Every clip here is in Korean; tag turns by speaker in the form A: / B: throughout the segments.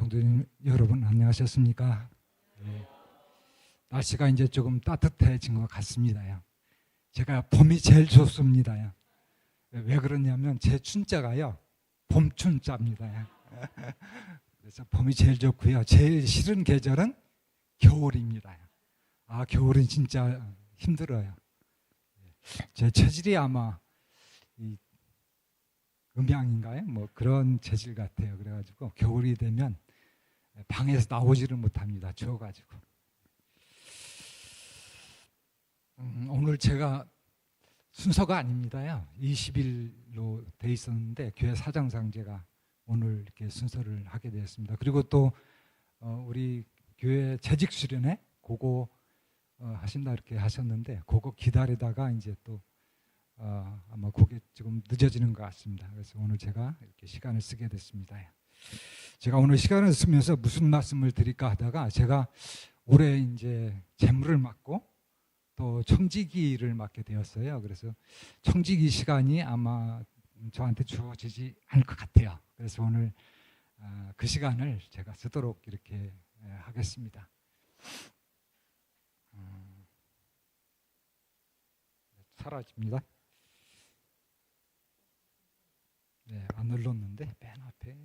A: 성도님 여러분 안녕하셨습니까? 네. 날씨가 이제 조금 따뜻해진 것 같습니다요. 제가 봄이 제일 좋습니다요. 왜 그러냐면 제 춘자가요 봄춘자입니다요. 그래서 봄이 제일 좋고요. 제일 싫은 계절은 겨울입니다. 겨울은 진짜 힘들어요. 제 체질이 아마 이 음양인가요? 뭐 그런 체질 같아요. 그래가지고 겨울이 되면 방에서 나오지를 못합니다. 추워가지고. 오늘 제가 순서가 아닙니다요. 20일로 돼 있었는데 교회 사정상 제가 오늘 이렇게 순서를 하게 되었습니다. 그리고 또 우리 교회 재직 수련회 그거 하신다 이렇게 하셨는데 그거 기다리다가 이제 또 아마 그게 조금 늦어지는 것 같습니다. 그래서 오늘 제가 이렇게 시간을 쓰게 됐습니다. 제가 오늘 시간을 쓰면서 무슨 말씀을 드릴까 하다가 제가 올해 이제 재물을 맡고 또 청지기를 맡게 되었어요. 그래서 청지기 시간이 아마 저한테 주어지지 않을 것 같아요. 그래서 오늘 그 시간을 제가 쓰도록 이렇게 하겠습니다. 사라집니다. 네, 안 눌렀는데 맨 앞에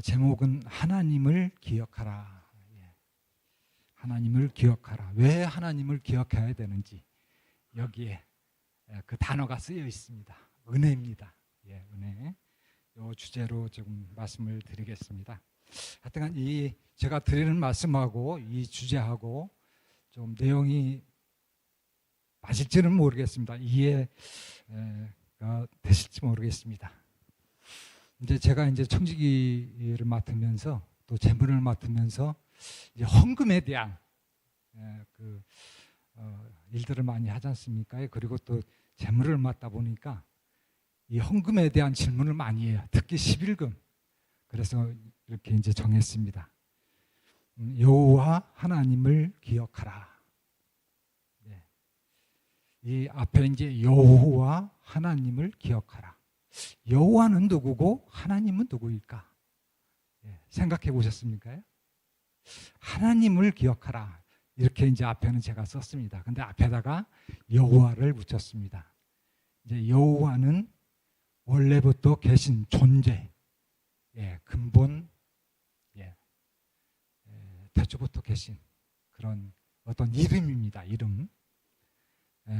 A: 제목은 하나님을 기억하라. 하나님을 기억하라. 왜 하나님을 기억해야 되는지 여기에 그 단어가 쓰여 있습니다. 은혜입니다. 은혜. 이 주제로 조금 말씀을 드리겠습니다. 하여튼 이 제가 드리는 말씀하고 이 주제하고 좀 내용이 맞을지는 모르겠습니다. 이해가 되실지 모르겠습니다. 이제 제가 이제 청지기를 맡으면서 또 재물을 맡으면서 이제 헌금에 대한 일들을 많이 하지 않습니까? 그리고 또 재물을 맡다 보니까 이 헌금에 대한 질문을 많이 해요. 특히 11금. 그래서 이렇게 이제 정했습니다. 여호와 하나님을 기억하라. 이 앞에 이제 여호와 하나님을 기억하라. 여호와는 누구고 하나님은 누구일까? 생각해 보셨습니까? 하나님을 기억하라. 이렇게 이제 앞에는 제가 썼습니다. 근데 앞에다가 여호와를 붙였습니다. 이제 여호와는 원래부터 계신 존재, 근본, 태초부터 계신 그런 어떤 이름입니다. 이름.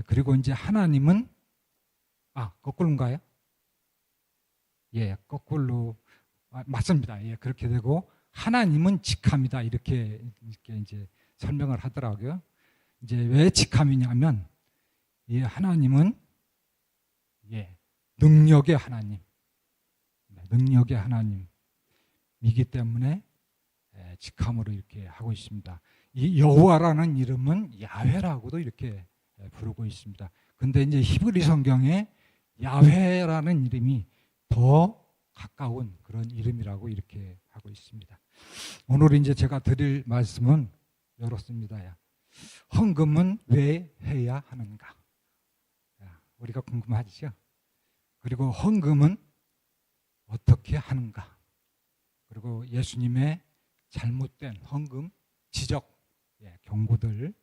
A: 그리고 이제 하나님은 거꾸로인가요? 거꾸로 맞습니다. 그렇게 되고 하나님은 직함이다 이렇게 이제 설명을 하더라고요. 이제 왜 직함이냐면 이 하나님은 능력의 하나님, 능력의 하나님이기 때문에 직함으로 이렇게 하고 있습니다. 이 여호와라는 이름은 야훼라고도 이렇게 부르고 있습니다. 근데 이제 히브리 성경에 야훼라는 이름이 더 가까운 그런 이름이라고 이렇게 하고 있습니다. 오늘 이제 제가 드릴 말씀은 이렇습니다. 헌금은 왜 해야 하는가? 우리가 궁금하시죠? 그리고 헌금은 어떻게 하는가? 그리고 예수님의 잘못된 헌금 지적 경고들,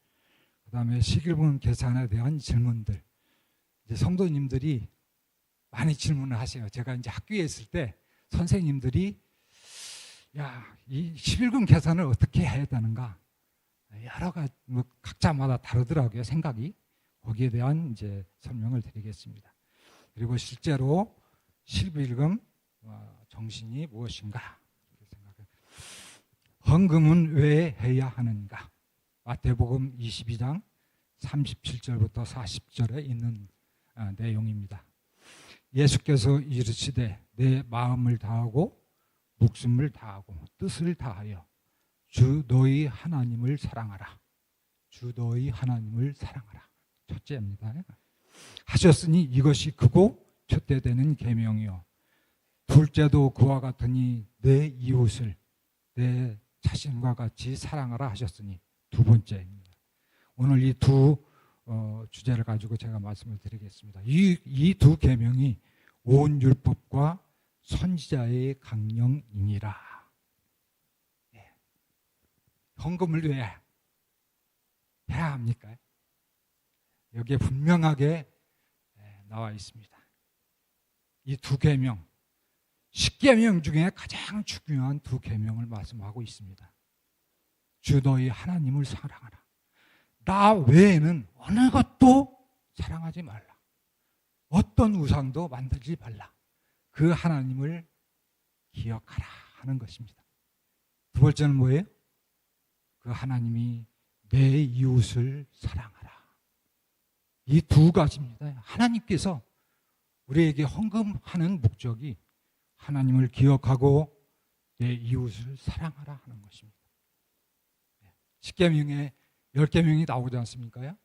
A: 그 다음에 시기분 계산에 대한 질문들. 이제 성도님들이 많이 질문을 하세요. 제가 이제 학교에 있을 때 선생님들이 이 11금 계산을 어떻게 해야 되는가? 여러 가지 각자마다 다르더라고요. 생각이. 거기에 대한 이제 설명을 드리겠습니다. 그리고 실제로 11금 정신이 무엇인가? 헌금은 왜 해야 하는가? 마태복음 22장 37절부터 40절에 있는 내용입니다. 예수께서 이르시되 내 마음을 다하고 목숨을 다하고 뜻을 다하여 주 너희 하나님을 사랑하라. 주 너희 하나님을 사랑하라. 첫째입니다. 하셨으니 이것이 크고 첫째 되는 계명이요. 둘째도 그와 같으니 내 이웃을 내 자신과 같이 사랑하라 하셨으니 두 번째입니다. 오늘 이 두 주제를 가지고 제가 말씀을 드리겠습니다. 이 두 계명이 온 율법과 선지자의 강령이니라. 예. 헌금을 왜 해야 합니까? 여기에 분명하게 나와 있습니다. 이 두 계명, 10계명 중에 가장 중요한 두 계명을 말씀하고 있습니다. 주 너희 하나님을 사랑하라. 나 외에는 어느 것도 사랑하지 말라. 어떤 우상도 만들지 말라. 그 하나님을 기억하라 하는 것입니다. 두 번째는 뭐예요? 그 하나님이 내 이웃을 사랑하라. 이 두 가지입니다. 하나님께서 우리에게 헌금하는 목적이 하나님을 기억하고 내 이웃을 사랑하라 하는 것입니다. 10계명에 10계명이 나오지 않습니까?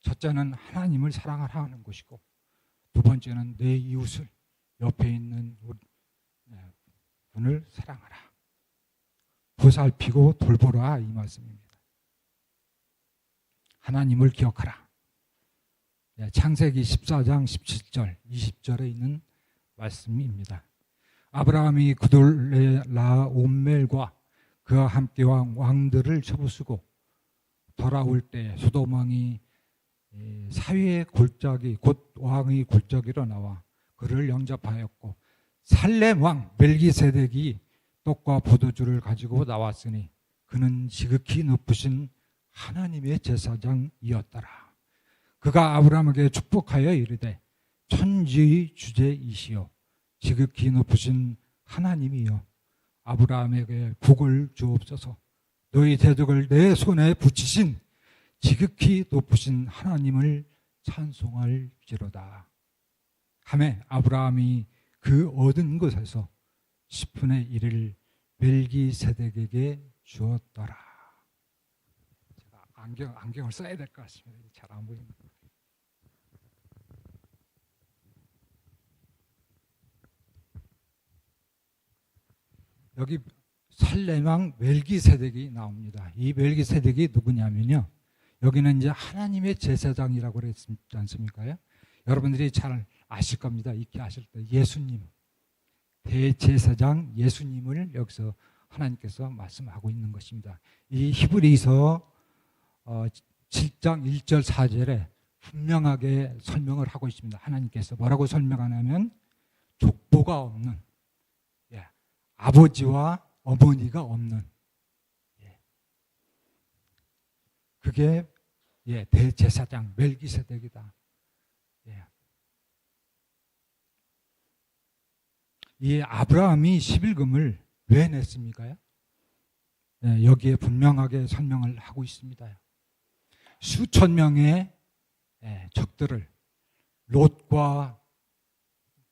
A: 첫째는 하나님을 사랑하라 하는 것이고, 두 번째는 내 이웃을, 옆에 있는 분을 사랑하라. 보살피고 돌보라, 이 말씀입니다. 하나님을 기억하라. 창세기 14장 17절, 20절에 있는 말씀입니다. 아브라함이 그돌라오멜과 그와 함께 왕들을 쳐부수고 돌아올 때 소돔 왕이 사위의 골짜기, 곧 왕의 골짜기로 나와 그를 영접하였고, 살렘 왕 멜기세덱이 떡과 포도주를 가지고 나왔으니 그는 지극히 높으신 하나님의 제사장이었더라. 그가 아브라함에게 축복하여 이르되 천지의 주제이시오 지극히 높으신 하나님이여 아브라함에게 복을 주옵소서. 너희 대적을 내 손에 붙이신 지극히 높으신 하나님을 찬송할지로다 하매 아브라함이 그 얻은 것에서 10분의 1을 멜기세덱에게 주었더라. 제가 안경을 써야 될 것 같습니다. 잘 안 보입니다. 여기 살렘 왕 멜기세덱이 나옵니다. 이 멜기세덱이 누구냐면요, 여기는 이제 하나님의 제사장이라고 그랬지 않습니까? 여러분들이 잘 아실 겁니다. 익히 아실 때 예수님, 대제사장 예수님을 여기서 하나님께서 말씀하고 있는 것입니다. 이 히브리서 7장 1절 4절에 분명하게 설명을 하고 있습니다. 하나님께서 뭐라고 설명하냐면 족보가 없는, 아버지와 어머니가 없는, 그게 대제사장 멜기세덱이다. 이 아브라함이 11금을 왜 냈습니까? 여기에 분명하게 설명을 하고 있습니다. 수천 명의 적들을, 롯과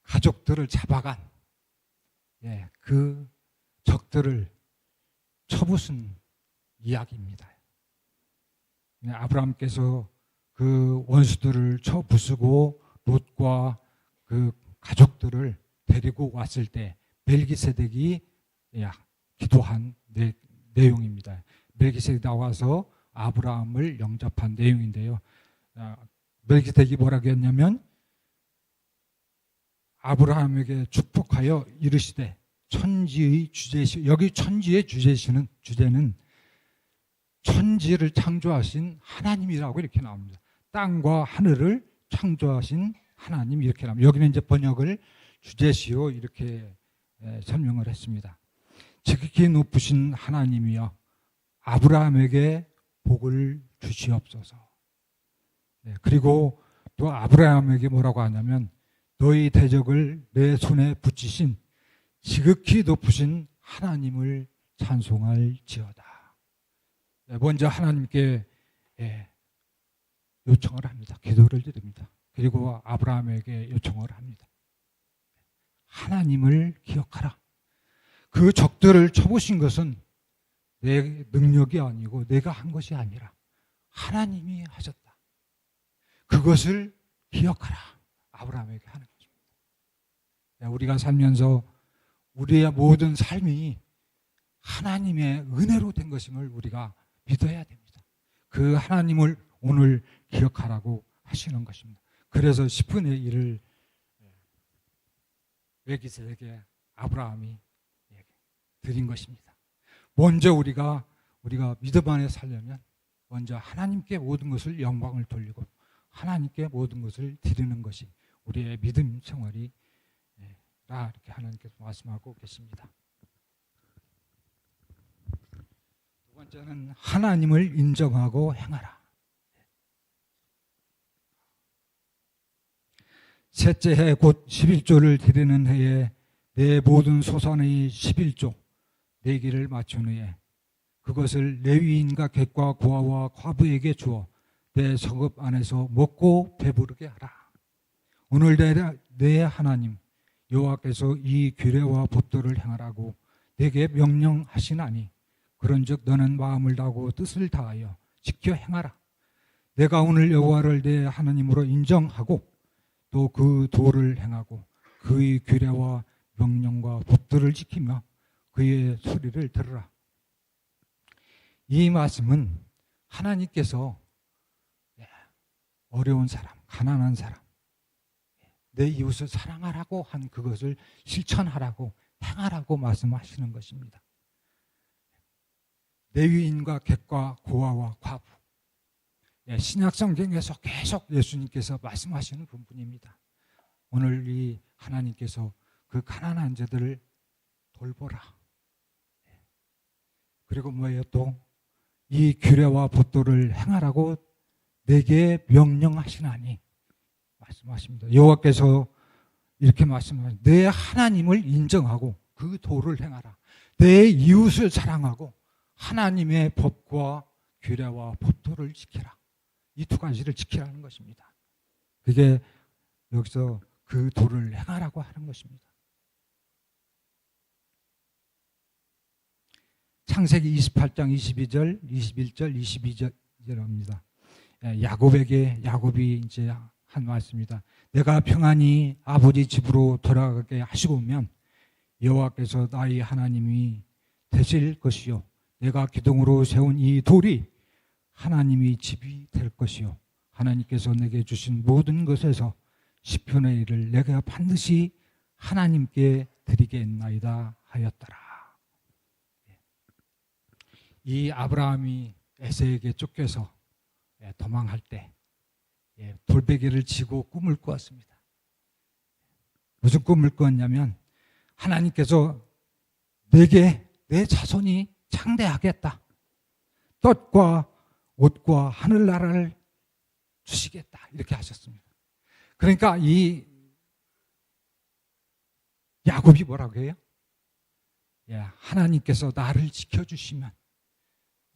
A: 가족들을 잡아간 그 적들을 쳐부순 이야기입니다. 아브라함께서 그 원수들을 쳐부수고 롯과 그 가족들을 데리고 왔을 때 멜기세덱이 기도한 내용입니다. 멜기세덱이 나와서 아브라함을 영접한 내용인데요. 멜기세덱이 뭐라고 했냐면 아브라함에게 축복하여 이르시되 천지의 주제시, 여기 천지의 주제는 천지를 창조하신 하나님이라고 이렇게 나옵니다. 땅과 하늘을 창조하신 하나님 이렇게 나옵니다. 여기는 이제 번역을 주제시요 이렇게 설명을 했습니다. 지극히 높으신 하나님이여 아브라함에게 복을 주시옵소서. 그리고 또 아브라함에게 뭐라고 하냐면 너희 대적을 내 손에 붙이신 지극히 높으신 하나님을 찬송할지어다. 먼저 하나님께 요청을 합니다. 기도를 드립니다. 그리고 아브라함에게 요청을 합니다. 하나님을 기억하라. 그 적들을 쳐보신 것은 내 능력이 아니고 내가 한 것이 아니라 하나님이 하셨다. 그것을 기억하라. 아브라함에게 하는 것입니다. 우리가 살면서 우리의 모든 삶이 하나님의 은혜로 된 것임을 우리가 믿어야 됩니다. 그 하나님을 오늘 기억하라고 하시는 것입니다. 그래서 10분의 1을 멜기세덱에게 아브라함이 드린 것입니다. 먼저 우리가 믿음 안에 살려면 먼저 하나님께 모든 것을 영광을 돌리고 하나님께 모든 것을 드리는 것이 우리의 믿음 생활이라 이렇게 하나님께서 말씀하고 계십니다. 두 번째는 하나님을 인정하고 행하라. 셋째 해 곧 11조를 드리는 해에 내 모든 소산의 11조 내기를 맞춘 후에 그것을 레위인과 객과 고아와 과부에게 주어 내 성읍 안에서 먹고 배부르게 하라. 오늘 내 하나님 여호와께서 이 규례와 법도를 행하라고 내게 명령하시나니 그런즉 너는 마음을 다하고 뜻을 다하여 지켜 행하라. 내가 오늘 여호와를 내 하나님으로 인정하고 또 그 도를 행하고 그의 규례와 명령과 법도를 지키며 그의 소리를 들으라. 이 말씀은 하나님께서 어려운 사람, 가난한 사람, 내 이웃을 사랑하라고 한 그것을 실천하라고 행하라고 말씀하시는 것입니다. 레위인과 객과 고아와 과부, 신약 성경에서 계속 예수님께서 말씀하시는 부분입니다. 오늘 이 하나님께서 그 가난한 자들을 돌보라. 그리고 뭐예요? 또 이 규례와 법도를 행하라고 내게 명령하시나니 말씀하십니다. 여호와께서 이렇게 말씀하십니다. 내 하나님을 인정하고 그 도를 행하라. 내 이웃을 사랑하고 하나님의 법과 규례와 법도를 지키라. 이 두 가지를 지키라는 것입니다. 그게 여기서 그 도를 행하라고 하는 것입니다. 창세기 28장 22절, 21절, 22절입니다. 야곱이 이제 한 말씀입니다. 내가 평안히 아버지 집으로 돌아가게 하시고 오면 여호와께서 나의 하나님이 되실 것이요 내가 기둥으로 세운 이 돌이 하나님이 집이 될 것이요 하나님께서 내게 주신 모든 것에서 10분의 1을 내가 반드시 하나님께 드리겠나이다 하였더라. 이 아브라함이 에서에게 쫓겨서 도망할 때 돌베개를 지고 꿈을 꾸었습니다. 무슨 꿈을 꾸었냐면 하나님께서 내게 내 자손이 창대하겠다. 떡과 옷과 하늘나라를 주시겠다. 이렇게 하셨습니다. 그러니까 이 야곱이 뭐라고 해요? 하나님께서 나를 지켜주시면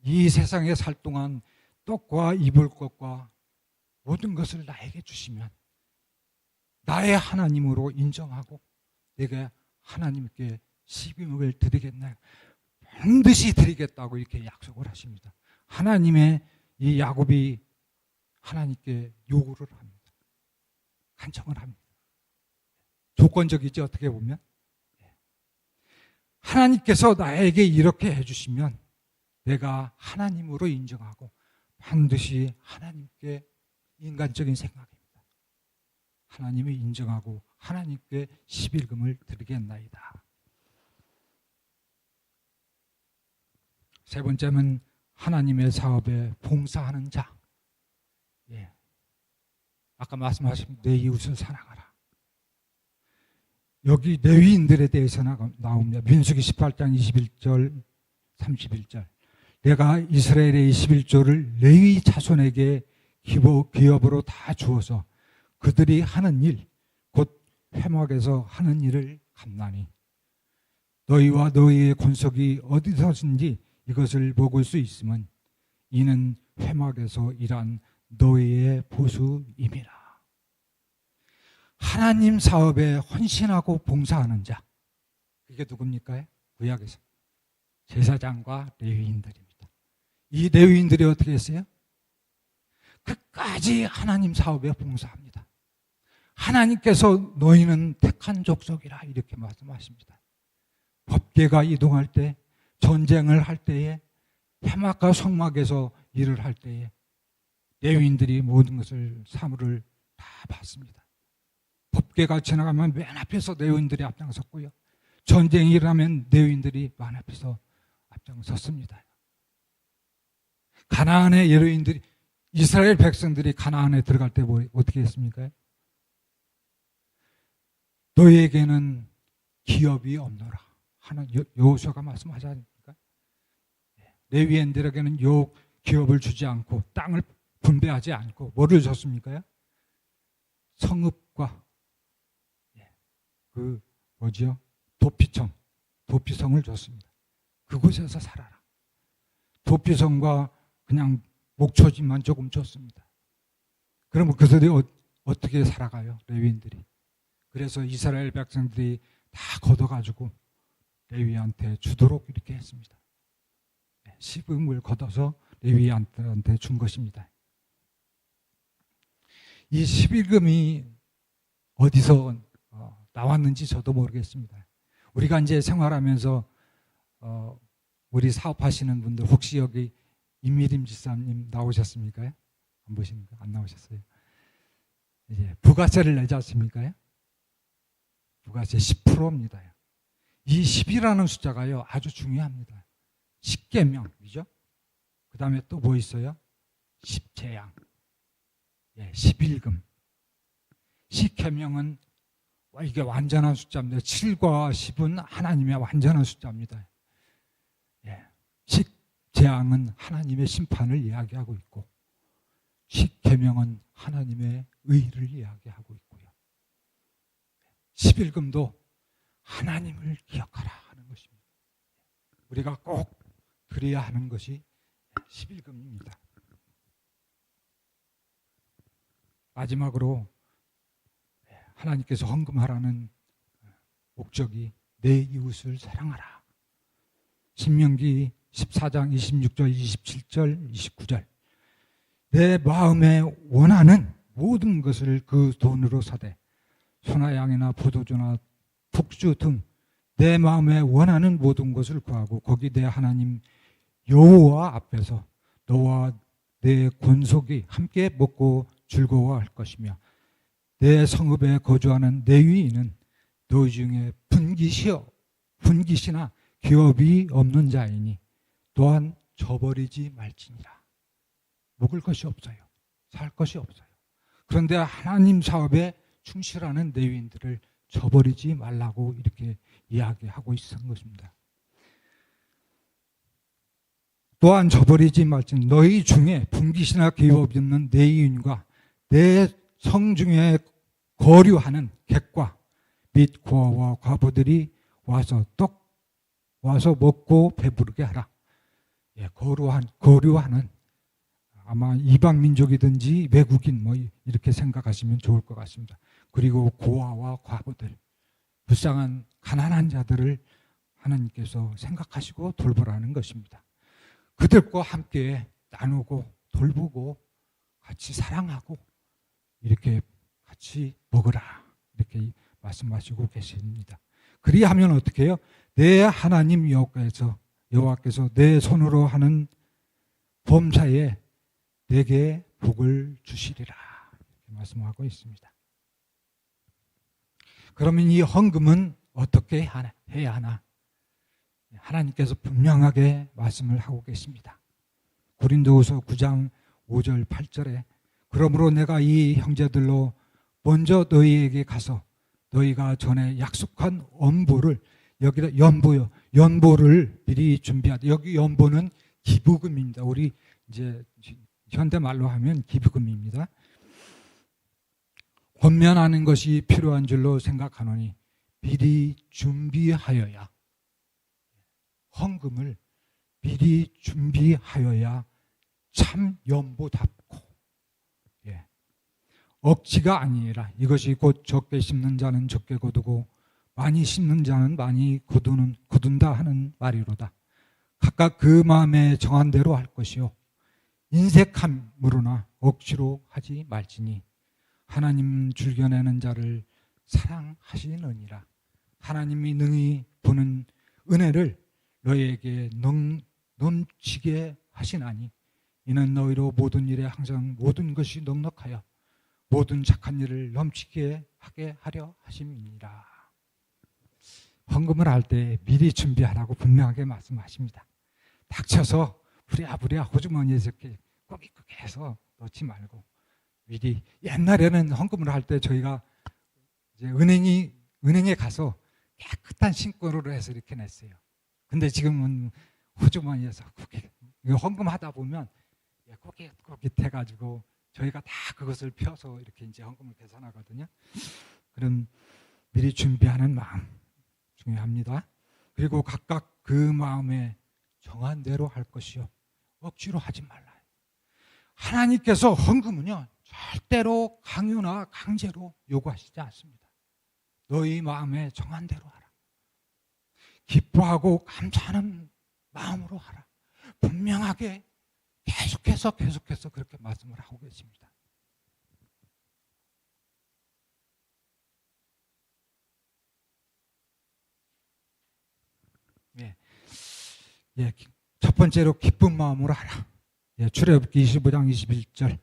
A: 이 세상에 살 동안 떡과 입을 것과 모든 것을 나에게 주시면 나의 하나님으로 인정하고 내가 하나님께 12억을 드리겠나요? 반드시 드리겠다고 이렇게 약속을 하십니다. 하나님의 이 야곱이 하나님께 요구를 합니다. 간청을 합니다. 조건적이지 어떻게 보면. 하나님께서 나에게 이렇게 해주시면 내가 하나님으로 인정하고 반드시 하나님께 인간적인 생각입니다. 하나님을 인정하고 하나님께 11금을 드리겠나이다. 세 번째는 하나님의 사업에 봉사하는 자. 아까 말씀하신 내 이웃을 사랑하라. 여기 레위인들에 대해서 나옵니다. 민수기 18장 21절 31절. 내가 이스라엘의 21조를 레위 자손에게 기업으로 다 주어서 그들이 하는 일, 곧 회막에서 하는 일을 감나니 너희와 너희의 권속이 어디서든지 이것을 먹을 수 있으면 이는 회막에서 일한 너희의 보수임이라. 하나님 사업에 헌신하고 봉사하는 자, 그게 누굽니까? 구약에서 제사장과 레위인들입니다. 이 레위인들이 어떻게 했어요? 끝까지 하나님 사업에 봉사합니다. 하나님께서 너희는 택한 족속이라 이렇게 말씀하십니다. 법궤가 이동할 때, 전쟁을 할 때에, 회막과 성막에서 일을 할 때에 레위인들이 모든 것을 사물을 다 받습니다. 법궤가 지나가면 맨 앞에서 레위인들이 앞장섰고요. 전쟁이 일어나면 레위인들이 맨 앞에서 앞장섰습니다. 가나안의 레위인들이, 이스라엘 백성들이 가나안에 들어갈 때 어떻게 했습니까? 너희에게는 기업이 없노라 하는 여호수아가 말씀하지 않습니까? 레위인들에게는 기업을 주지 않고 땅을 분배하지 않고 뭐를 줬습니까? 성읍과 그 뭐지요? 도피성을 줬습니다. 그곳에서 살아라. 도피성과 그냥 목초지만 조금 줬습니다. 그러면 그들이 어떻게 살아가요? 레위인들이. 그래서 이스라엘 백성들이 다 걷어가지고 레위한테 주도록 이렇게 했습니다. 시금을 걷어서 레위한테 준 것입니다. 이 11금이 어디서 나왔는지 저도 모르겠습니다. 우리가 이제 생활하면서 우리 사업하시는 분들 혹시 여기 임미림 지사님 나오셨습니까? 안 보십니까? 안 나오셨어요. 이제 부가세를 내지 않습니까? 부가세 10%입니다. 이 10이라는 숫자가요 아주 중요합니다. 10계명이죠. 그 다음에 또 뭐 있어요? 10재앙, 11금. 10계명은 이게 완전한 숫자입니다. 7과 10은 하나님의 완전한 숫자입니다. 10재앙은 하나님의 심판을 이야기하고 있고 10계명은 하나님의 의를 이야기하고 있고요. 11금도 하나님을 기억하라 하는 것입니다. 우리가 꼭 드려야 하는 것이 11금입니다. 마지막으로 하나님께서 헌금하라는 목적이 내 이웃을 사랑하라. 신명기 14장 26절, 27절, 29절. 내 마음에 원하는 모든 것을 그 돈으로 사되 소나 양이나 포도주나 북주 등 내 마음에 원하는 모든 것을 구하고 거기 내 하나님 여호와 앞에서 너와 내 권속이 함께 먹고 즐거워할 것이며 내 성읍에 거주하는 레위인은 너희 중에 분깃이나 기업이 없는 자이니 또한 저버리지 말지니라. 먹을 것이 없어요. 살 것이 없어요. 그런데 하나님 사업에 충실하는 레위인들을 저버리지 말라고 이렇게 이야기하고 있는 것입니다. 또한 저버리지 말지니 너희 중에 분깃이나 기업이 없는 레위인과 내 성 중에 거류하는 객과 및 고아와 과부들이 와서 먹고 배부르게 하라. 거류하는 아마 이방 민족이든지 외국인 뭐 이렇게 생각하시면 좋을 것 같습니다. 그리고 고아와 과부들, 불쌍한 가난한 자들을 하나님께서 생각하시고 돌보라는 것입니다. 그들과 함께 나누고 돌보고 같이 사랑하고 이렇게 같이 먹으라 이렇게 말씀하시고 계십니다. 그리하면 어떻게 해요? 내 하나님 여호와께서 내 손으로 하는 범사에 내게 복을 주시리라 이렇게 말씀하고 있습니다. 그러면 이 헌금은 어떻게 해야 하나? 하나님께서 분명하게 말씀을 하고 계십니다. 고린도후서 9장 5절 8절에 그러므로 내가 이 형제들로 먼저 너희에게 가서 너희가 전에 약속한 엄보를 여기다 연보를 미리 준비하되 여기 연보는 기부금입니다. 우리 이제 현대말로 하면 기부금입니다. 권면하는 것이 필요한 줄로 생각하노니 미리 준비하여야 헌금을 미리 준비하여야 참 연보답고 억지가 아니라 이것이 곧 적게 심는 자는 적게 거두고 많이 심는 자는 많이 거둔다 하는 말이로다. 각각 그 마음에 정한 대로 할 것이요 인색함으로나 억지로 하지 말지니 하나님 줄겨내는 자를 사랑하시느니라. 하나님이 능히 보는 은혜를 너희에게 넘치게 하시나니 이는 너희로 모든 일에 항상 모든 것이 넉넉하여 모든 착한 일을 넘치게 하게 하려 하심이니라. 헌금을 할 때 미리 준비하라고 분명하게 말씀하십니다. 닥쳐서 부랴부랴 호주머니에 이렇게 꾸깃꾸깃 해서 넣지 말고 미리. 옛날에는 헌금을 할 때 저희가 이제 은행에 가서 깨끗한 신고를 해서 이렇게 냈어요. 근데 지금은 호주머니에서 헌금하다 보면 꾸깃꾸깃 해가지고 저희가 다 그것을 펴서 이렇게 이제 헌금을 계산하거든요. 그럼 미리 준비하는 마음 중요합니다. 그리고 각각 그 마음에 정한 대로 할 것이요 억지로 하지 말라. 하나님께서 헌금은요 절대로 강요나 강제로 요구하시지 않습니다. 너희 마음에 정한 대로 하라. 기뻐하고 감사하는 마음으로 하라. 분명하게 계속해서 그렇게 말씀을 하고 계십니다. 첫 번째로 기쁜 마음으로 하라. 출애굽기 25장 21절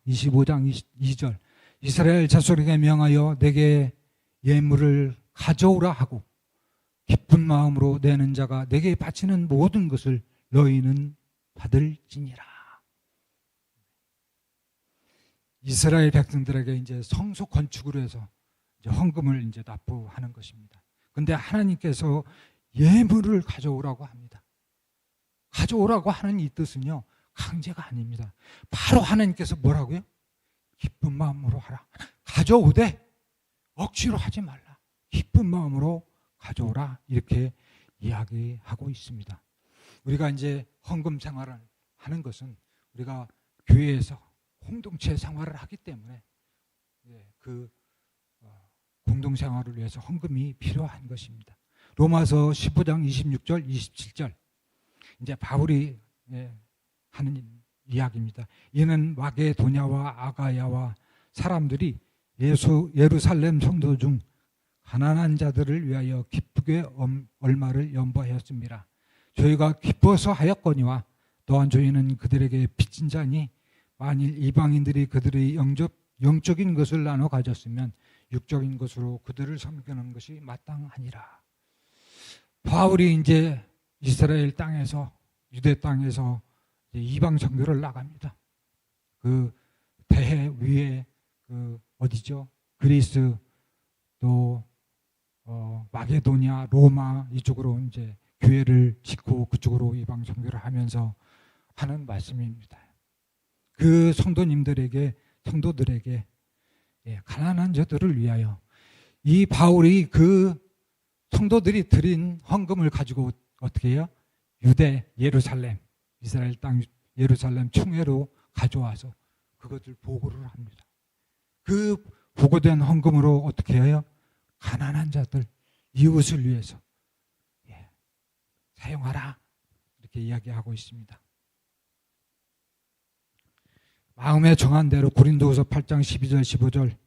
A: 25장 22절 이스라엘 자손에게 명하여 내게 예물을 가져오라 하고 기쁜 마음으로 내는 자가 내게 바치는 모든 것을 너희는 받을지니라. 이스라엘 백성들에게 이제 성소 건축으로 해서 이제 헌금을 이제 납부하는 것입니다. 근데 하나님께서 예물을 가져오라고 합니다. 가져오라고 하는 이 뜻은요 강제가 아닙니다. 바로 하나님께서 뭐라고요? 기쁜 마음으로 하라. 가져오되 억지로 하지 말라. 기쁜 마음으로 가져오라. 이렇게 이야기하고 있습니다. 우리가 이제 헌금 생활을 하는 것은 우리가 교회에서 공동체 생활을 하기 때문에 그 공동 생활을 위해서 헌금이 필요한 것입니다. 로마서 15장 26절 27절 이제 바울이 하는 이야기입니다. 이는 마게도냐와 아가야와 사람들이 예루살렘 성도 중 가난한 자들을 위하여 기쁘게 얼마를 연보하였습니다. 저희가 기뻐서 하였거니와 또한 저희는 그들에게 빚진 자니 만일 이방인들이 그들의 영적인 것을 나눠 가졌으면 육적인 것으로 그들을 섬기는 것이 마땅하니라. 바울이 이제 이스라엘 땅에서 유대 땅에서 이방 선교를 나갑니다. 그 대해 위에 그 어디죠? 그리스 또 마게도냐, 로마 이쪽으로 이제 교회를 짓고 그쪽으로 이방 선교를 하면서 하는 말씀입니다. 그 성도들에게 가난한 자들을 위하여 이 바울이 그 성도들이 드린 헌금을 가지고 어떻게 해요? 유대 예루살렘 이스라엘 땅 예루살렘 총회로 가져와서 그것을 보고를 합니다. 그 보고된 헌금으로 어떻게 해요? 가난한 자들 이웃을 위해서 사용하라 이렇게 이야기하고 있습니다. 마음에 정한 대로 고린도후서 8장 12절 15절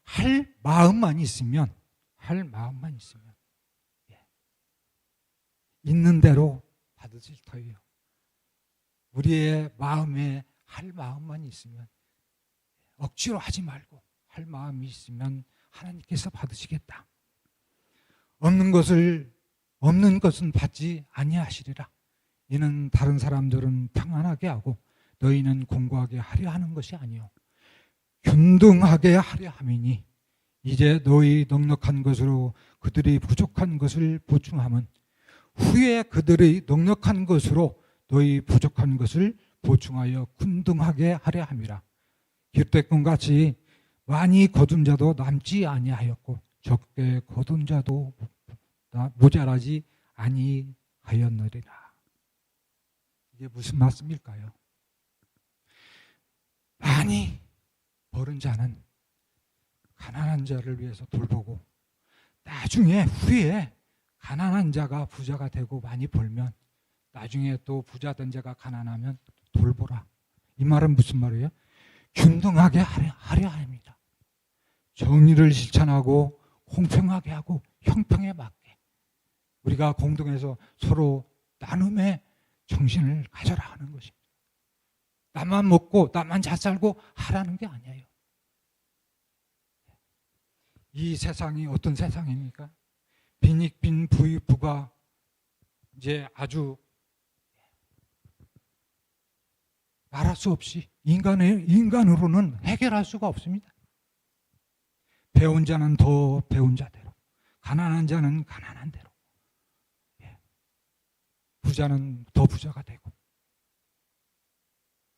A: 할 마음만 있으면 있는 대로 받으실 터예요. 우리의 마음에 할 마음만 있으면 억지로 하지 말고 할 마음이 있으면 하나님께서 받으시겠다. 없는 것은 받지 아니하시리라. 이는 다른 사람들은 평안하게 하고 너희는 공고하게 하려 하는 것이 아니요 균등하게 하려 함이니 이제 너희 넉넉한 것으로 그들이 부족한 것을 보충함은 후에 그들의 넉넉한 것으로 너희 부족한 것을 보충하여 균등하게 하려 함이라. 기득권같이 많이 거둔 자도 남지 아니하였고 적게 거둔 자도 모자라지 아니하였느니라. 이게 무슨 말씀일까요? 많이 벌은 자는 가난한 자를 위해서 돌보고 나중에 후에 가난한 자가 부자가 되고 많이 벌면 나중에 또 부자 된 자가 가난하면 돌보라. 이 말은 무슨 말이에요? 균등하게 하려 합니다. 정의를 실천하고 공평하게 하고 형평에 맞게 우리가 공동해서 서로 나눔의 정신을 가져라 하는 것입니다. 나만 먹고 나만 잘 살고 하라는 게 아니에요. 이 세상이 어떤 세상입니까? 빈익빈 부익부가 이제 아주 말할 수 없이 인간으로는 해결할 수가 없습니다. 배운 자는 더 배운 자대로, 가난한 자는 가난한 대로, 부자는 더 부자가 되고,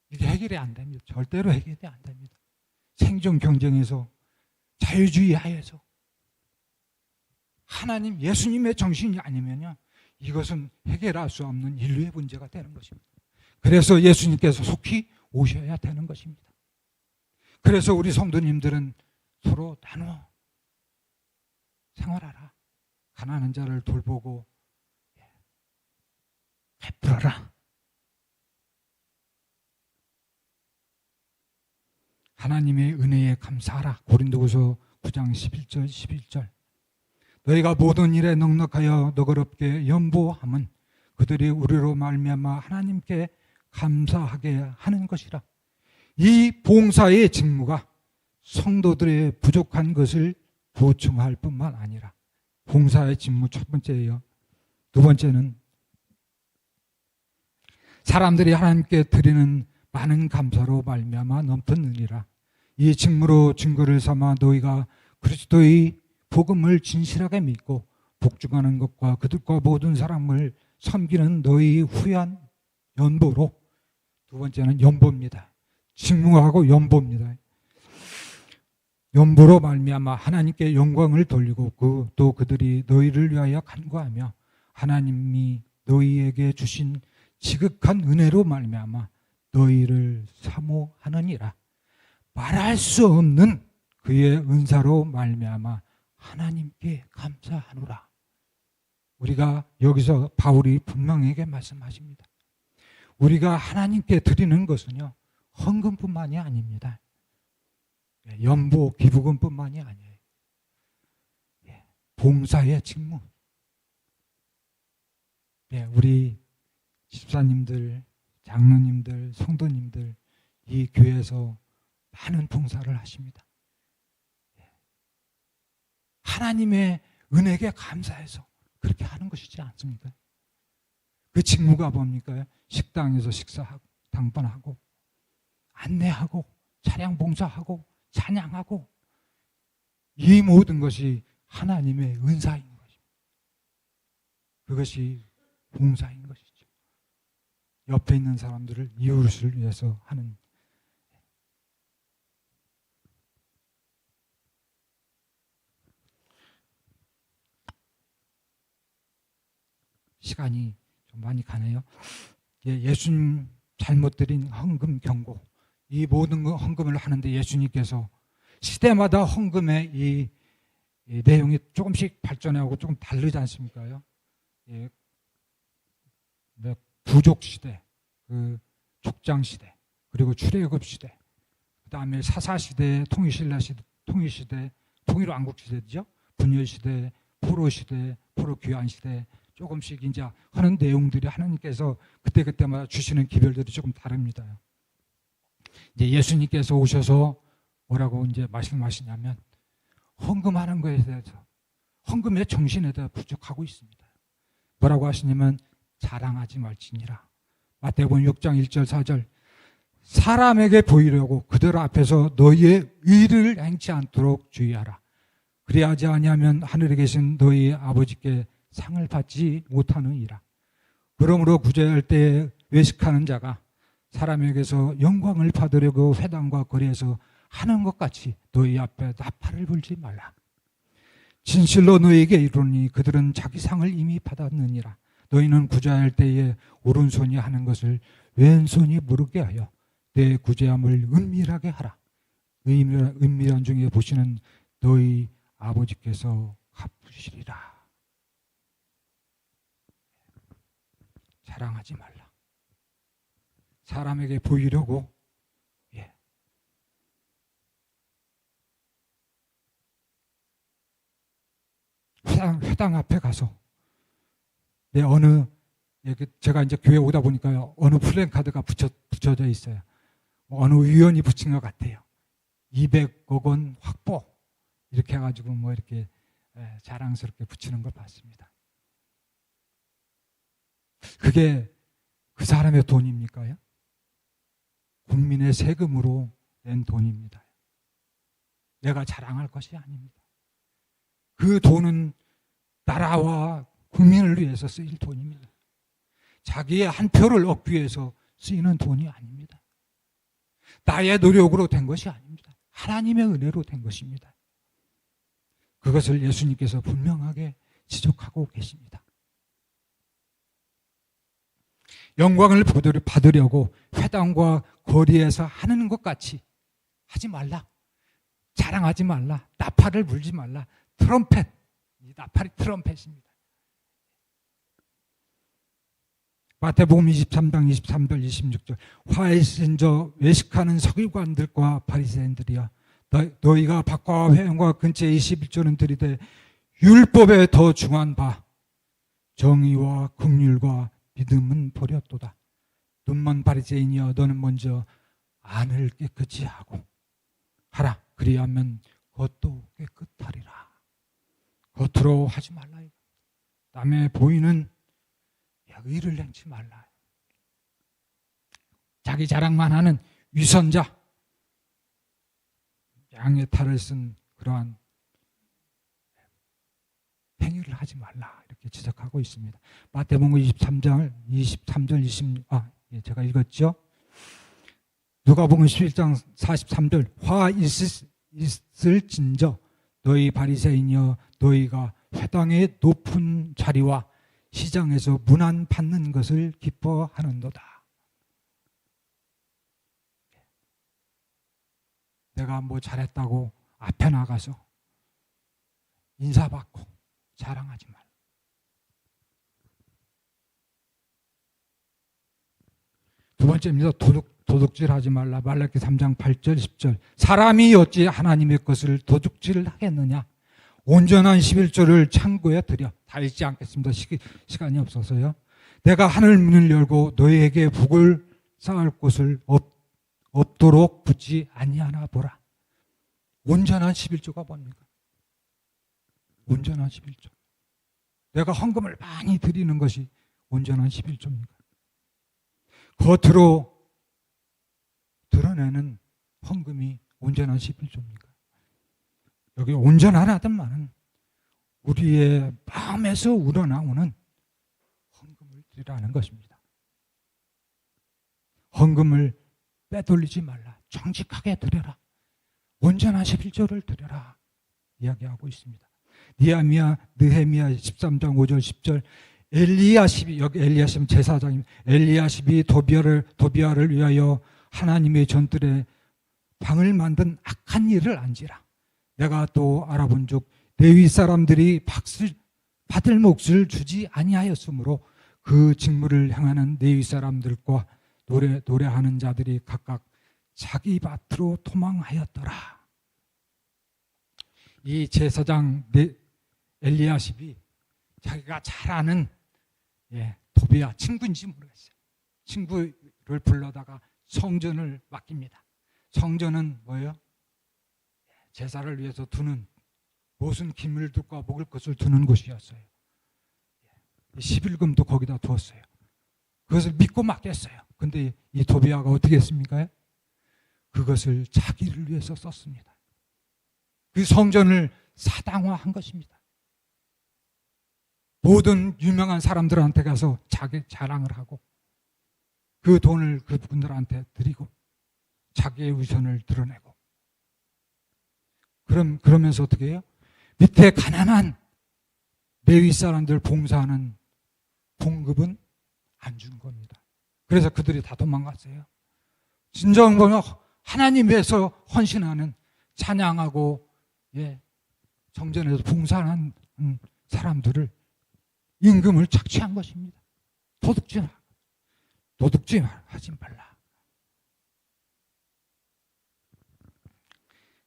A: 이게 해결이 안 됩니다. 절대로 해결이 안 됩니다. 생존 경쟁에서, 자유주의 하에서 하나님, 예수님의 정신이 아니면요, 이것은 해결할 수 없는 인류의 문제가 되는 것입니다. 그래서 예수님께서 속히 오셔야 되는 것입니다. 그래서 우리 성도님들은 서로 나눠 생활하라. 가난한 자를 돌보고 베풀어라. 하나님의 은혜에 감사하라. 고린도후서 9장 11절 11절. 너희가 모든 일에 넉넉하여 너그럽게 연보함은 그들이 우리로 말미암아 하나님께 감사하게 하는 것이라. 이 봉사의 직무가 성도들의 부족한 것을 보충할 뿐만 아니라, 봉사의 직무 첫 번째예요. 두 번째는 사람들이 하나님께 드리는 많은 감사로 말미암아 넘쳤느니라. 이 직무로 증거를 삼아 너희가 그리스도의 복음을 진실하게 믿고 복종하는 것과 그들과 모든 사람을 섬기는 너희 후한 연보로. 두 번째는 연보입니다. 직무하고 연보입니다. 연보로 말미암아 하나님께 영광을 돌리고 또 그들이 너희를 위하여 간구하며 하나님이 너희에게 주신 지극한 은혜로 말미암아 너희를 사모하느니라. 말할 수 없는 그의 은사로 말미암아 하나님께 감사하노라. 우리가 여기서 바울이 분명하게 말씀하십니다. 우리가 하나님께 드리는 것은요, 헌금뿐만이 아닙니다. 연보, 기부금뿐만이 아니에요. 봉사의 직무. 우리 집사님들, 장로님들, 성도님들, 이 교회에서 많은 봉사를 하십니다. 하나님의 은혜에 감사해서 그렇게 하는 것이지 않습니까? 그 직무가 뭡니까? 식당에서 식사하고, 당번하고, 안내하고, 차량 봉사하고, 찬양하고, 이 모든 것이 하나님의 은사인 것입니다. 그것이 봉사인 것이죠. 옆에 있는 사람들을, 이웃을 위해서 하는. 시간이 좀 많이 가네요. 예수님 잘못 드린 헌금 경고, 이 모든 헌금을 하는데 예수님께서 시대마다 헌금의 이 내용이 조금씩 발전하고 조금 다르지 않습니까? 부족 시대, 그 족장 시대, 그리고 출애굽 시대, 그 다음에 사사 시대, 통일신라 시대, 통일시대, 통일왕국 시대죠. 분열 시대, 포로 시대, 포로 귀환 시대, 조금씩 이제 하는 내용들이 하나님께서 그때그때마다 주시는 기별들이 조금 다릅니다. 이제 예수님께서 오셔서 뭐라고 이제 말씀하시냐면, 헌금하는 것에 대해서, 헌금의 정신에 대해 부족하고 있습니다. 뭐라고 하시냐면, 자랑하지 말지니라. 마태복음 6장 1절 4절. 사람에게 보이려고 그들 앞에서 너희의 의를 행치 않도록 주의하라. 그리하지 아니하면 하늘에 계신 너희 아버지께 상을 받지 못하느니라. 그러므로 구제할 때에 외식하는 자가 사람에게서 영광을 받으려고 회당과 거리에서 하는 것 같이 너희 앞에 나팔을 불지 말라. 진실로 너희에게 이르노니 그들은 자기 상을 이미 받았느니라. 너희는 구제할 때에 오른손이 하는 것을 왼손이 모르게 하여 내 구제함을 은밀하게 하라. 은밀한 중에 보시는 너희 아버지께서 갚으시리라. 자랑하지 말라. 사람에게 보이려고, 회당 앞에 가서 제가 이제 교회 오다 보니까요, 어느 플랜카드가 붙여져 있어요. 어느 위원이 붙인 것 같아요. 200억 원 확보 이렇게 해가지고 뭐 이렇게 자랑스럽게 붙이는 걸 봤습니다. 그게 그 사람의 돈입니까요? 국민의 세금으로 낸 돈입니다. 내가 자랑할 것이 아닙니다. 그 돈은 나라와 국민을 위해서 쓰일 돈입니다. 자기의 한 표를 얻기 위해서 쓰이는 돈이 아닙니다. 나의 노력으로 된 것이 아닙니다. 하나님의 은혜로 된 것입니다. 그것을 예수님께서 분명하게 지적하고 계십니다. 영광을 받으려고 회당과 거리에서 하는 것 같이 하지 말라. 자랑하지 말라. 나팔을 불지 말라. 트럼펫. 이 나팔이 트럼펫입니다. 마태복음 23장 23절 26절 화에 쓰인 저 외식하는 서기관들과 바리새인들이야 너희가 박과 회당과 근처에 21조는 들이되 율법에 더 중한 바 정의와 긍휼과 믿음은 버렸도다. 눈먼 바리새인이여 너는 먼저 안을 깨끗이 하고 하라. 그리하면 겉도 깨끗하리라. 겉으로 하지 말라. 남의 보이는 의를 행치 말라. 자기 자랑만 하는 위선자, 양의 탈을 쓴 그러한 행위를 하지 말라 이렇게 지적하고 있습니다. 마태복음 23장 23절 제가 읽었죠. 누가복음 11장 43절 화 있을진저 너희 바리새인이여 너희가 회당의 높은 자리와 시장에서 문안 받는 것을 기뻐하는도다. 내가 뭐 잘했다고 앞에 나가서 인사받고 자랑하지 말라. 두 번째입니다. 도둑질하지 말라. 말라기 3장 8절 10절 사람이 어찌 하나님의 것을 도둑질을 하겠느냐. 온전한 11조를 창고에 들여. 다 읽지 않겠습니다. 시간이 없어서요. 내가 하늘 문을 열고 너희에게 복을 쌓을 곳을 없도록 붙지 아니하나 보라. 온전한 11조가 뭡니까? 온전한 11조. 내가 헌금을 많이 드리는 것이 온전한 11조입니까? 겉으로 드러내는 헌금이 온전한 11조입니까? 여기 온전하다는 말은 우리의 마음에서 우러나오는 헌금을 드리라는 것입니다. 헌금을 빼돌리지 말라. 정직하게 드려라. 온전한 11조를 드려라. 이야기하고 있습니다. 느헤미야 13장 5절 10절 엘리야십이 여기 엘리야십은 제사장입니다. 엘리야십이 도비아를 위하여 하나님의 전들의 방을 만든 악한 일을 안지라. 내가 또 알아본즉 레위 사람들이 받을 몫을 주지 아니하였으므로 그 직무를 행하는 레위 사람들과 노래하는 자들이 각각 자기 밭으로 도망하였더라. 이 제사장 엘리야십이 자기가 잘 아는 도비아 친구인지 모르겠어요. 친구를 불러다가 성전을 맡깁니다. 성전은 뭐예요? 제사를 위해서 두는 무슨 기물들과 먹을 것을 두는 곳이었어요. 11금도 거기다 두었어요. 그것을 믿고 맡겼어요. 근데 이 도비아가 어떻게 했습니까? 그것을 자기를 위해서 썼습니다. 그 성전을 사당화한 것입니다. 모든 유명한 사람들한테 가서 자기 자랑을 하고 그 돈을 그분들한테 드리고 자기의 위선을 드러내고 그러면서 어떻게 해요? 밑에 가난한 레위 사람들 봉사하는 봉급은 안 준 겁니다. 그래서 그들이 다 도망갔어요. 진정으로 하나님 위해서 헌신하는 찬양하고 정전에서 봉사하는 사람들을 임금을 착취한 것입니다. 도둑질하지 말라.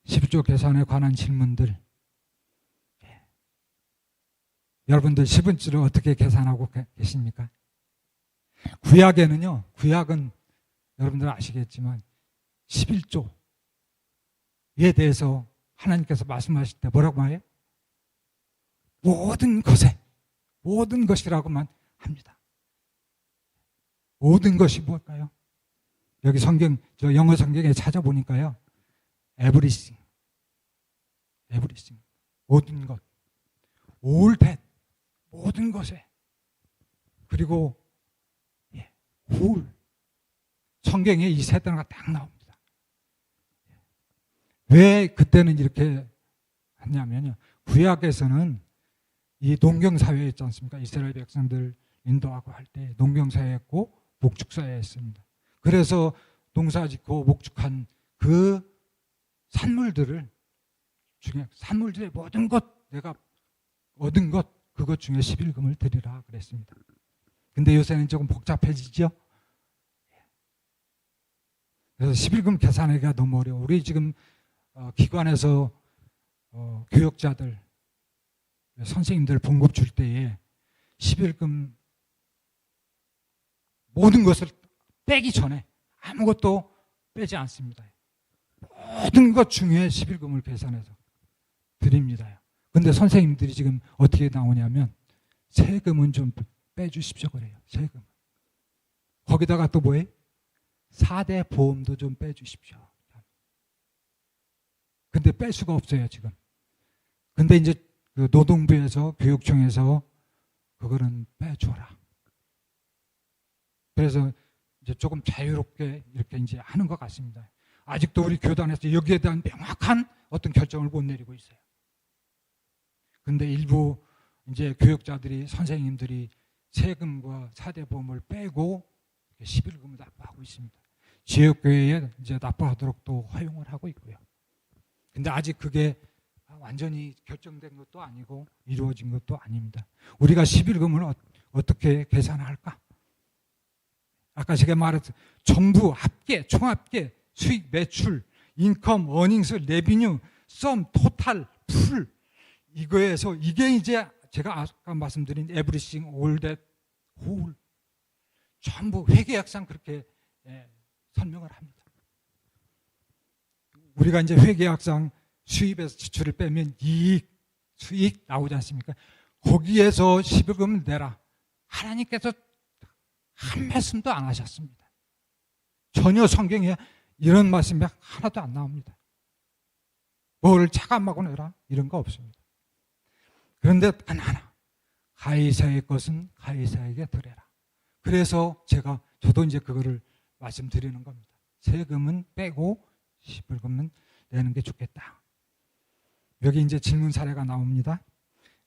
A: 11조 계산에 관한 질문들. 여러분들 11조를 어떻게 계산하고 계십니까? 구약은 여러분들 아시겠지만 11조에 대해서 하나님께서 말씀하실 때 뭐라고 말해요? 모든 것에, 모든 것이라고만 합니다. 모든 것이 뭘까요? 여기 성경, 저 영어 성경에 찾아보니까요, everything, everything, 모든 것, all that, 모든 것에, 그리고 whole, 성경에 이 세 단어가 딱 나옵니다. 왜 그때는 이렇게 했냐면요, 구약에서는 이 농경사회 있지 않습니까? 이스라엘 백성들 인도하고 할 때 농경사회였고 목축사회였습니다. 그래서 농사짓고 목축한 그 산물들을 중에, 산물들의 모든 것, 내가 얻은 것, 그것 중에 11금을 드리라 그랬습니다. 근데 요새는 조금 복잡해지죠? 그래서 11금 계산하기가 너무 어려워. 우리 지금 기관에서 교역자들, 선생님들 봉급 줄 때에 11금 모든 것을 빼기 전에 아무것도 빼지 않습니다. 모든 것 중에 11금을 계산해서 드립니다. 근데 선생님들이 지금 어떻게 나오냐면 세금은 좀 빼주십시오 그래요. 세금. 거기다가 또 뭐예요? 4대 보험도 좀 빼주십시오. 근데 뺄 수가 없어요 지금. 근데 이제 그 노동부에서, 교육청에서 그거는 빼줘라. 그래서 이제 조금 자유롭게 이렇게 이제 하는 것 같습니다. 아직도 우리 교단에서 여기에 대한 명확한 어떤 결정을 못 내리고 있어요. 근데 일부 이제 교육자들이, 선생님들이 세금과 4대 보험을 빼고 11금을 납부하고 있습니다. 지역교회에 이제 납부하도록 또 허용을 하고 있고요. 근데 아직 그게 완전히 결정된 것도 아니고 이루어진 것도 아닙니다. 우리가 11금을 어떻게 계산할까? 아까 제가 말했죠. 전부 합계, 총합계, 수익, 매출, 인컴, 어닝스, 레비뉴, 썸, 토탈, 풀, 이거에서 이게 이제 제가 아까 말씀드린 everything, all that, whole, 전부 회계학상 그렇게 설명을 합니다. 우리가 이제 회계학상 수입에서 지출을 빼면 이익, 수익 나오지 않습니까? 거기에서 11금을 내라. 하나님께서 한 말씀도 안 하셨습니다. 전혀 성경에 이런 말씀이 하나도 안 나옵니다. 뭘 차감하고 내라 이런 거 없습니다. 그런데 단 하나, 가이사의 것은 가이사에게 드려라. 그래서 저도 이제 그거를 말씀드리는 겁니다. 세금은 빼고 11금은 내는 게 좋겠다. 여기 이제 질문 사례가 나옵니다.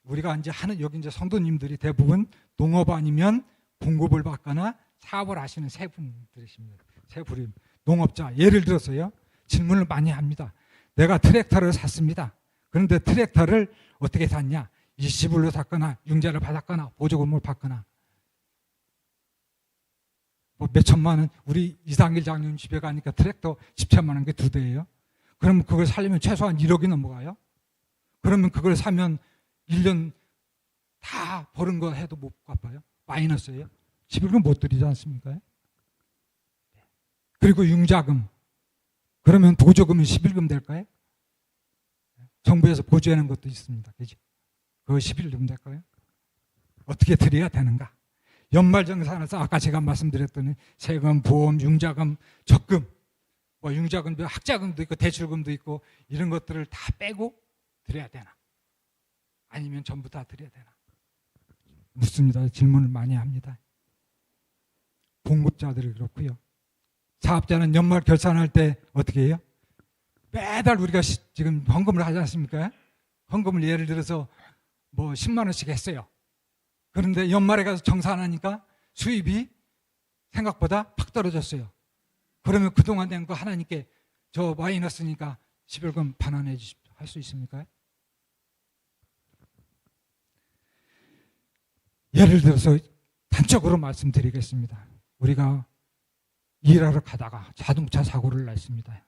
A: 우리가 이제 여기 이제 성도님들이 대부분 농업 아니면 공급을 받거나 사업을 하시는 세 분들이십니다. 세 부류 농업자. 예를 들어서요, 질문을 많이 합니다. 내가 트랙터를 샀습니다. 그런데 트랙터를 어떻게 샀냐? 20불로 샀거나 융자를 받았거나 보조금을 받거나 뭐 몇천만 원, 우리 이상길 장님 집에 가니까 트랙터 10천만 원 게 2대예요. 그러면 그걸 살려면 최소한 1억이 넘어가요. 그러면 그걸 사면 1년 다 버는 거 해도 못 갚아요. 마이너스예요. 11금 못 드리지 않습니까? 그리고 융자금. 그러면 보조금은 11금 될까요? 정부에서 보조하는 것도 있습니다. 그죠? 그거 11금 될까요? 어떻게 드려야 되는가? 연말정산에서 아까 제가 말씀드렸더니 세금, 보험, 융자금, 적금, 뭐 융자금도 학자금도 있고 대출금도 있고 이런 것들을 다 빼고 드려야 되나? 아니면 전부 다 드려야 되나? 묻습니다. 질문을 많이 합니다. 봉급자들이 그렇고요. 사업자는 연말 결산할 때 어떻게 해요? 매달 우리가 지금 헌금을 하지 않습니까? 헌금을 예를 들어서 뭐 10만 원씩 했어요. 그런데 연말에 가서 정산하니까 수입이 생각보다 팍 떨어졌어요. 그러면 그동안 낸 거 하나님께 저 마이너스니까 11금 반환해 주십시오. 할 수 있습니까? 예를 들어서 단적으로 말씀드리겠습니다. 우리가 일하러 가다가 자동차 사고를 냈습니다.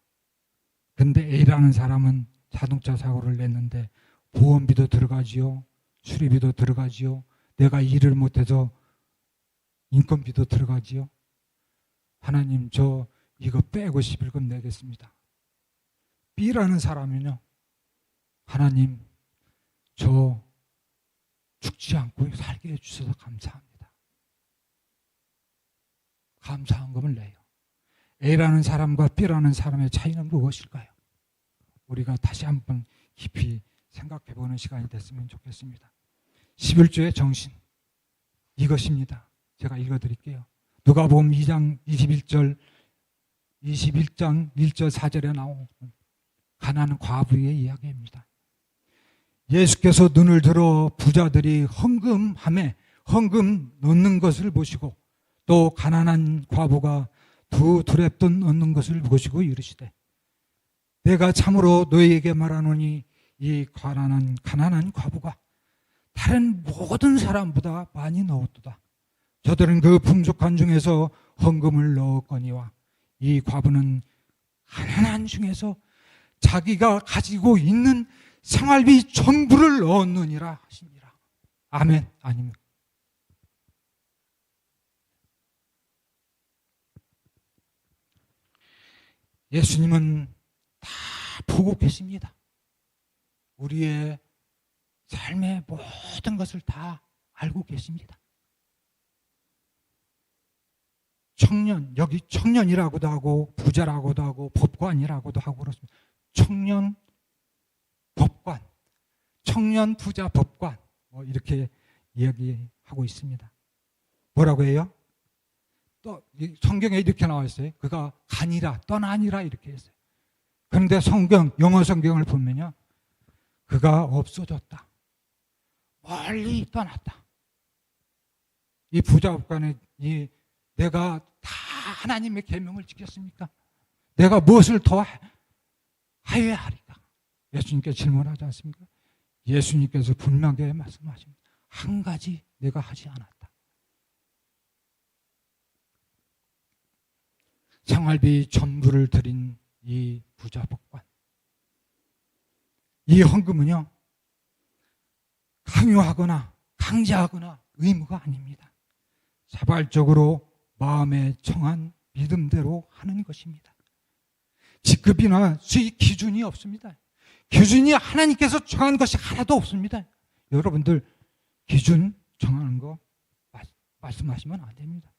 A: 근데 A라는 사람은 자동차 사고를 냈는데 보험비도 들어가지요. 수리비도 들어가지요. 내가 일을 못해서 인건비도 들어가지요. 하나님, 저 이거 빼고 11금 내겠습니다. B라는 사람은요, 하나님 저 죽지 않고 살게 해주셔서 감사합니다. 감사한 금을 내요. A라는 사람과 B라는 사람의 차이는 무엇일까요? 우리가 다시 한번 깊이 생각해보는 시간이 됐으면 좋겠습니다. 11조의 정신, 이것입니다. 제가 읽어드릴게요. 누가복음 2장 21장 1절 4절에 나오는 가난한 과부의 이야기입니다. 예수께서 눈을 들어 부자들이 헌금 넣는 것을 보시고 또 가난한 과부가 두 두렙돈 넣는 것을 보시고 이르시되 내가 참으로 너희에게 말하노니 이 가난한 과부가 다른 모든 사람보다 많이 넣었도다. 저들은 그 풍족한 중에서 헌금을 넣었거니와 이 과부는 가난한 중에서 자기가 가지고 있는 생활비 전부를 넣었느니라 하시니라. 아멘. 아니면 예수님은 다 보고 계십니다. 우리의 삶의 모든 것을 다 알고 계십니다. 청년, 여기 청년이라고도 하고 부자라고도 하고 법관이라고도 하고 그렇습니다. 청년, 법관, 청년, 부자, 법관 이렇게 이야기하고 있습니다. 뭐라고 해요? 또 성경에 이렇게 나와 있어요. 그가 가니라 떠나니라 이렇게 했어요. 그런데 영어 성경을 보면요, 그가 없어졌다, 멀리 떠났다. 이 부자 법관의 내가 다 하나님의 계명을 지켰습니까? 내가 무엇을 더 하여야 하리까? 예수님께 질문하지 않습니까? 예수님께서 분명하게 말씀하십니다. 한 가지 내가 하지 않았다. 생활비 전부를 드린 이 부자 법관, 이 헌금은요 강요하거나 강제하거나 의무가 아닙니다. 자발적으로 마음에 정한 믿음대로 하는 것입니다. 직급이나 수익 기준이 없습니다. 기준이 하나님께서 정한 것이 하나도 없습니다. 여러분들 기준 정하는 거 말씀하시면 안 됩니다.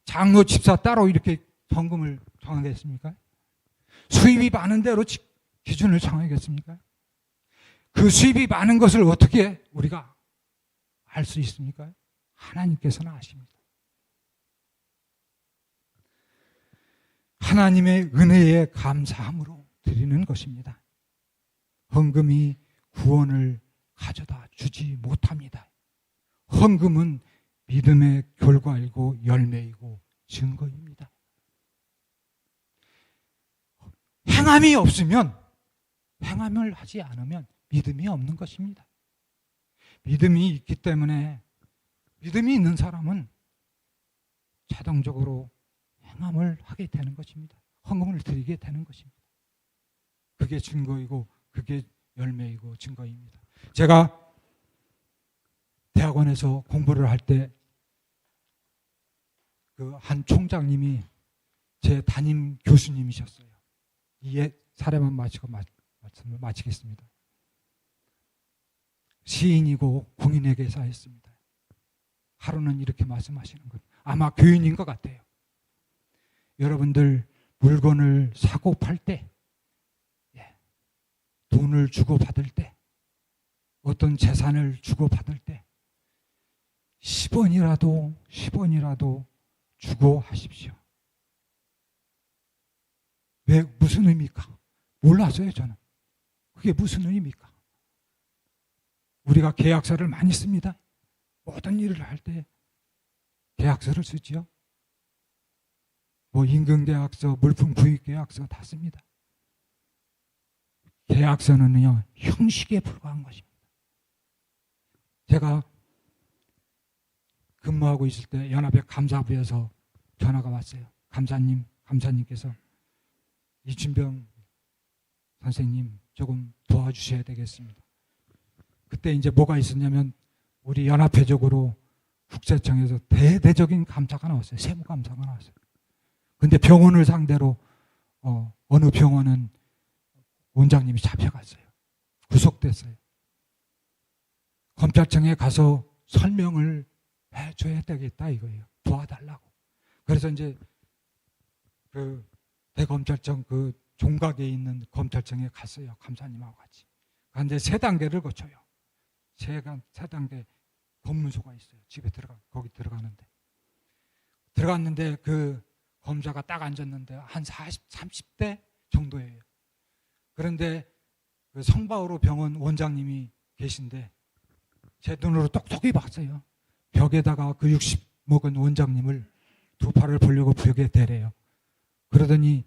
A: 장로 집사 따로 이렇게 헌금을 정하겠습니까? 수입이 많은 대로 기준을 정하겠습니까? 그 수입이 많은 것을 어떻게 우리가 알 수 있습니까? 하나님께서는 아십니다. 하나님의 은혜에 감사함으로 드리는 것입니다. 헌금이 구원을 가져다 주지 못합니다. 헌금은 믿음의 결과이고 열매이고 증거입니다. 행함이 없으면, 행함을 하지 않으면 믿음이 없는 것입니다. 믿음이 있기 때문에, 믿음이 있는 사람은 자동적으로 행함을 하게 되는 것입니다. 헌금을 드리게 되는 것입니다. 그게 증거이고 그게 열매이고 증거입니다. 제가 대학원에서 공부를 할 때 그 한 총장님이 제 담임 교수님이셨어요. 이 사례만 마치고 말씀을 마치겠습니다. 시인이고 공인에게 사했습니다. 하루는 이렇게 말씀하시는 것, 아마 교인인 것 같아요. 여러분들 물건을 사고 팔 때, 돈을 주고 받을 때, 어떤 재산을 주고 받을 때 10원이라도 주고 하십시오. 왜, 무슨 의미입니까? 몰랐어요, 저는. 그게 무슨 의미입니까? 우리가 계약서를 많이 씁니다. 모든 일을 할 때 계약서를 쓰지요. 임금계약서, 물품 구입계약서 다 씁니다. 계약서는요, 형식에 불과한 것입니다. 제가 근무하고 있을 때 연합회 감사부에서 전화가 왔어요. 감사님께서 이춘병 선생님 조금 도와주셔야 되겠습니다. 그때 이제 뭐가 있었냐면 우리 연합회적으로 국세청에서 대대적인 감사가 나왔어요. 세무감사가 나왔어요. 근데 병원을 상대로 어느 병원은 원장님이 잡혀갔어요. 구속됐어요. 검찰청에 가서 설명을 해줘야 되겠다 이거예요. 도와달라고. 그래서 이제 그 대검찰청 그 종각에 있는 검찰청에 갔어요. 감사님하고 같이. 그런데 3단계를 거쳐요. 세 단계 검문소가 있어요. 집에 거기 들어갔는데 그 검사가 딱 앉았는데 한 30대 정도예요. 그런데 그 성바오로 병원 원장님이 계신데 제 눈으로 똑똑히 봤어요. 벽에다가 그 60 먹은 원장님을 2팔을 보려고 벽에 대래요. 그러더니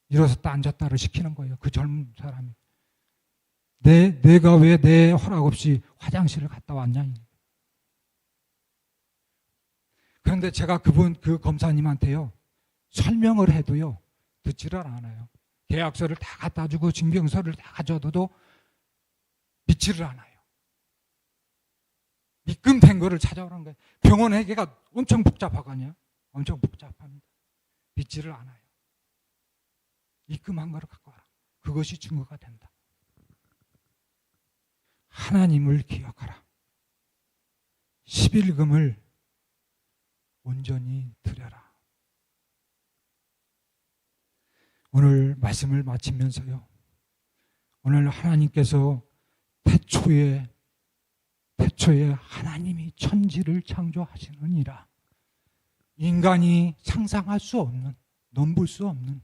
A: 일어섰다 앉았다를 시키는 거예요. 그 젊은 사람이. 내가 왜 내 허락 없이 화장실을 갔다 왔냐. 그런데 제가 그 검사님한테요 설명을 해도요 듣지를 않아요. 계약서를 다 갖다 주고 증명서를 다 가져둬도 믿지를 않아요. 입금된 거를 찾아오는 거예요. 병원 회계가 엄청 복잡하거든요. 엄청 복잡합니다. 믿지를 않아요. 입금한 거를 갖고 와라. 그것이 증거가 된다. 하나님을 기억하라. 11금을 온전히 드려라. 오늘 말씀을 마치면서요. 오늘 하나님께서 태초에 하나님이 천지를 창조하시느니라. 인간이 상상할 수 없는, 넘볼 수 없는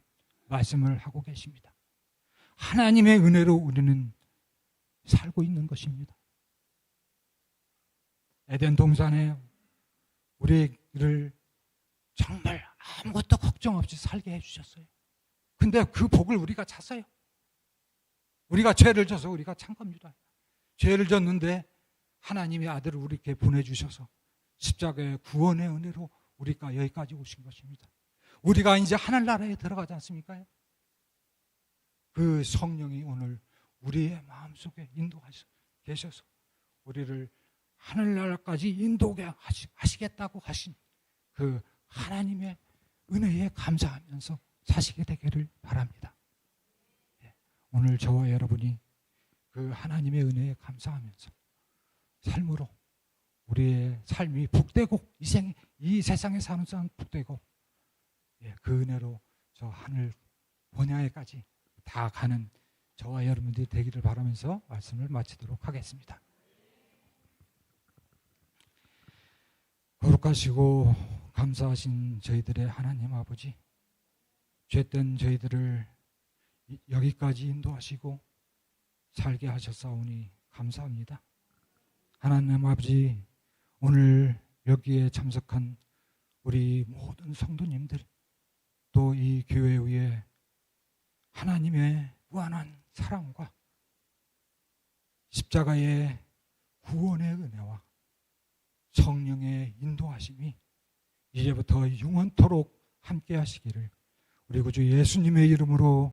A: 말씀을 하고 계십니다. 하나님의 은혜로 우리는 살고 있는 것입니다. 에덴 동산에 우리를 정말 아무것도 걱정 없이 살게 해주셨어요. 근데 그 복을 우리가 찼어요. 우리가 죄를 져서 우리가 찬 겁니다. 죄를 졌는데 하나님의 아들을 우리에게 보내주셔서 십자가의 구원의 은혜로 우리가 여기까지 오신 것입니다. 우리가 이제 하늘나라에 들어가지 않습니까? 그 성령이 오늘 우리의 마음속에 인도하셔 계셔서 우리를 하늘나라까지 인도하게 하시겠다고 하신 그 하나님의 은혜에 감사하면서 사시게 되기를 바랍니다. 오늘 저와 여러분이 그 하나님의 은혜에 감사하면서 삶으로 우리의 삶이 복되고 이 세상에 사는 사람 복되고 그 은혜로 저 하늘 본향에까지 다 가는 저와 여러분들이 되기를 바라면서 말씀을 마치도록 하겠습니다. 거룩하시고 감사하신 저희들의 하나님 아버지, 죄된 저희들을 여기까지 인도하시고 살게 하셨사오니 감사합니다. 하나님 아버지, 오늘 여기에 참석한 우리 모든 성도님들, 또 이 교회 위에 하나님의 무한한 사랑과 십자가의 구원의 은혜와 성령의 인도하심이 이제부터 영원토록 함께 하시기를 우리 구주 예수님의 이름으로